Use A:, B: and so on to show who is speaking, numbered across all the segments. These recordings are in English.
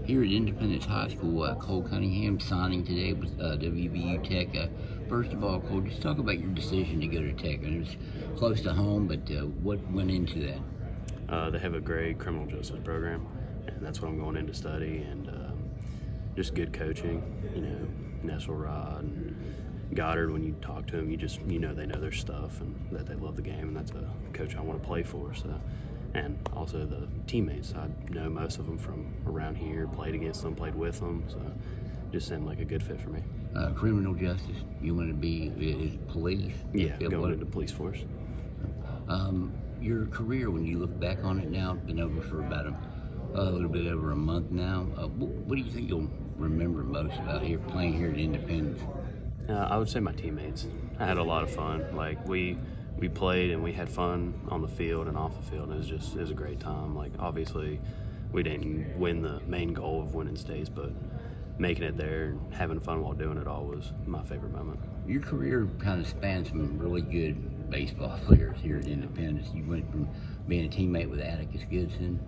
A: Here at Independence High School, Cole Cunningham signing today with WVU Tech. First of all, Cole, just talk about your decision to go to Tech. And it's close to home, but what went into that?
B: They have a great criminal justice program, and that's what I'm going in to study. And just good coaching, Nesselrod and Goddard. When you talk to them, you know they know their stuff and that they love the game, and that's a coach I want to play for. So. And also the teammates. I know most of them from around here, played against them, played with them, so just seemed like a good fit for me.
A: Criminal justice, you want to be police?
B: Yeah, going into police force.
A: Your career, when you look back on it now, been over for about a little bit over a month now. What do you think you'll remember most about playing here at Independence?
B: I would say my teammates. I had a lot of fun. Like we played and we had fun on the field and off the field. It was a great time. Like obviously we didn't win the main goal of winning states, but making it there and having fun while doing it all was my favorite moment.
A: Your career kind of spans some really good baseball players here at Independence. You went from being a teammate with Atticus Gibson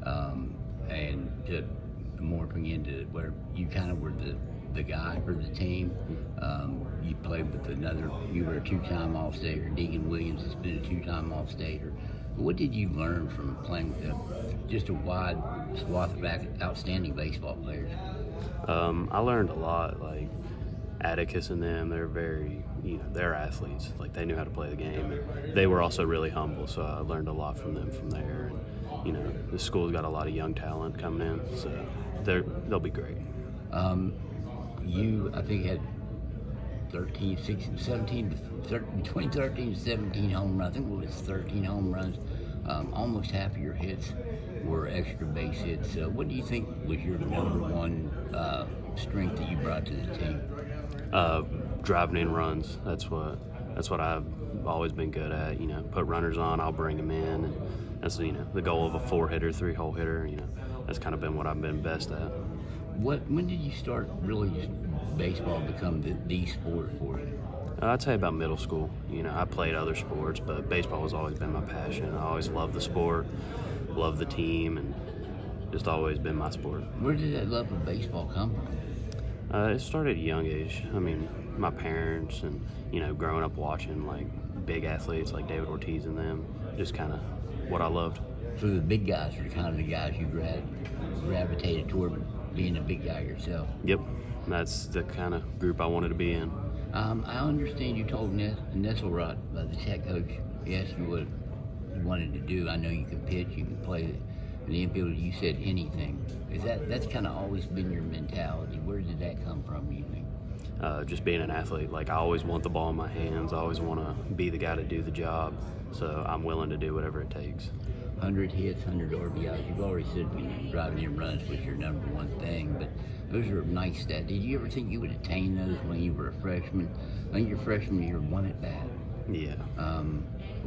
A: and to morphing into where you kind of were the guy for the team. You played with you were a two-time All-Stater. Deegan Williams has been a two-time All-Stater. What did you learn from playing with just a wide swath of outstanding baseball players?
B: I learned a lot. Like Atticus and them, they're very, they're athletes. Like they knew how to play the game. And they were also really humble, so I learned a lot from them from there. And, the school's got a lot of young talent coming in, so they'll be great.
A: You, I think, had 13, 16, 17, between 13 and 17 home runs. I think it was 13 home runs. Almost half of your hits were extra base hits. What do you think was your number one strength that you brought to the team?
B: Driving in runs. That's what I've always been good at. Put runners on, I'll bring them in. And that's the goal of a 4-hitter, 3-hole hitter. That's kind of been what I've been best at.
A: When did you start really just baseball become the sport for you?
B: I'd say about middle school. I played other sports, but baseball has always been my passion. I always loved the sport, loved the team, and just always been my sport.
A: Where did that love of baseball come from?
B: It started at a young age. I mean, my parents and, growing up watching, like, big athletes like David Ortiz and them, just kind of what I loved.
A: So the big guys are kind of the guys you gravitated toward being a big guy yourself.
B: Yep, that's the kind of group I wanted to be in.
A: I understand you told Nesselrod, the Tech coach, he asked you what you wanted to do. I know you can pitch, you can play in the infield. You said anything. That's kind of always been your mentality. Where did that come from, you think?
B: Just being an athlete. Like I always want the ball in my hands. I always want to be the guy to do the job. So I'm willing to do whatever it takes.
A: 100 hits, 100 RBIs. You've already said driving in runs was your number one thing, but those are nice stats. Did you ever think you would attain those when you were a freshman? I think your freshman year, one at bat.
B: Yeah.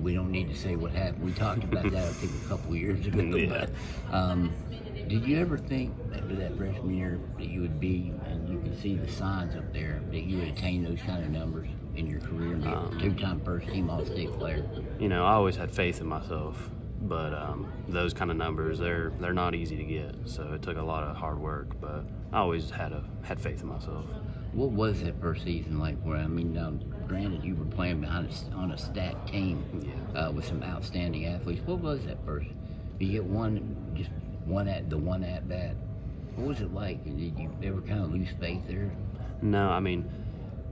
A: We don't need to say what happened. We talked about that, I think, a couple of years ago.
B: Yeah.
A: But did you ever think after that freshman year that you would be, and you can see the signs up there, that you would attain those kind of numbers in your career and be a two-time first-team All-State player?
B: I always had faith in myself. But those kind of numbers, they're not easy to get. So it took a lot of hard work, but I always had faith in myself.
A: What was that first season like? Now, granted, you were playing on a stacked team with some outstanding athletes. What was that first? Did you get one at bat? What was it like? Did you ever kind of lose faith there?
B: No,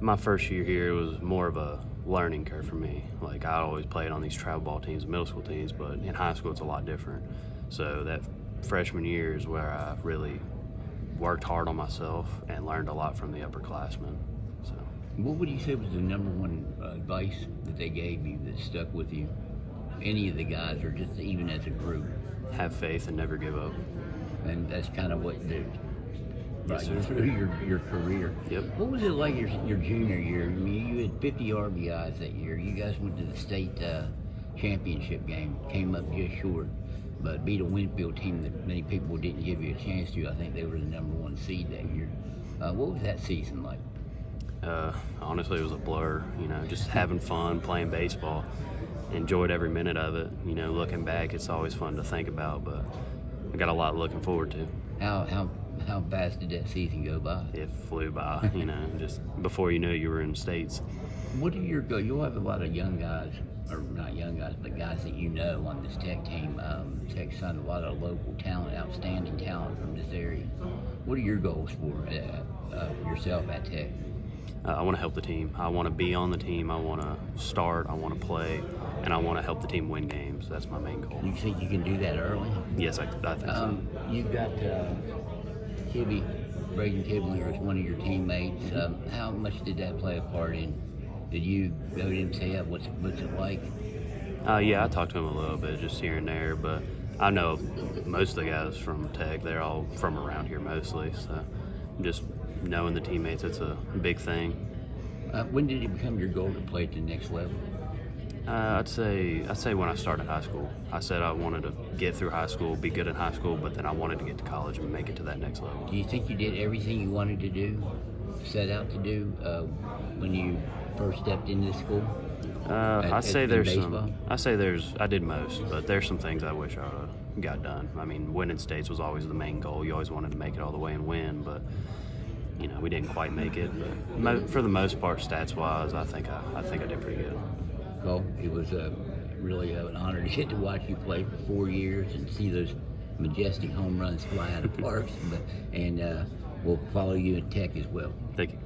B: my first year here was more of a learning curve for me. Like I always played on these travel ball teams, middle school teams, but in high school it's a lot different. So that freshman year is where I really worked hard on myself and learned a lot from the upperclassmen. So,
A: what would you say was the number one advice that they gave you that stuck with you? Any of the guys, or just even as a group?
B: Have faith and never give up.
A: And that's kind of what did.
B: Yes,
A: right, through your career.
B: Yep.
A: What was it like your junior year? You had 50 RBIs that year. You guys went to the state championship game, came up just short, but beat a Winfield team that many people didn't give you a chance to. I think they were the number one seed that year. What was that season like?
B: Honestly, it was a blur. Just having fun, playing baseball. Enjoyed every minute of it. Looking back, it's always fun to think about, but I got a lot looking forward to.
A: How How fast did that season go by?
B: It flew by, just before you knew you were in states.
A: What are your goals? You'll have a lot of young guys, or not young guys, but guys that you know on this Tech team. Tech's signed a lot of local talent, outstanding talent from this area. What are your goals for yourself at Tech?
B: I want to help the team. I want to be on the team. I want to start. I want to play, and I want to help the team win games. That's my main goal.
A: You think you can do that early?
B: Yes, I think so.
A: You've got Braden Kiblinger is one of your teammates. How much did that play a part in? Did you go to him and say, what's it like?
B: Yeah, I talked to him a little bit, just here and there, but I know most of the guys from Tech, they're all from around here mostly, so just knowing the teammates, it's a big thing.
A: When did it become your goal to play at the next level?
B: I'd say when I started high school. I said I wanted to get through high school, be good in high school, but then I wanted to get to college and make it to that next level.
A: Do you think you did everything you wanted to do, set out to do, when you first stepped into the school?
B: I did most, but there's some things I wish I got done. I mean, winning states was always the main goal. You always wanted to make it all the way and win, but we didn't quite make it. But for the most part, stats-wise, I think I did pretty good.
A: Cole, it was really an honor to get to watch you play for 4 years and see those majestic home runs fly out of parks. And we'll follow you at Tech as well.
B: Thank you.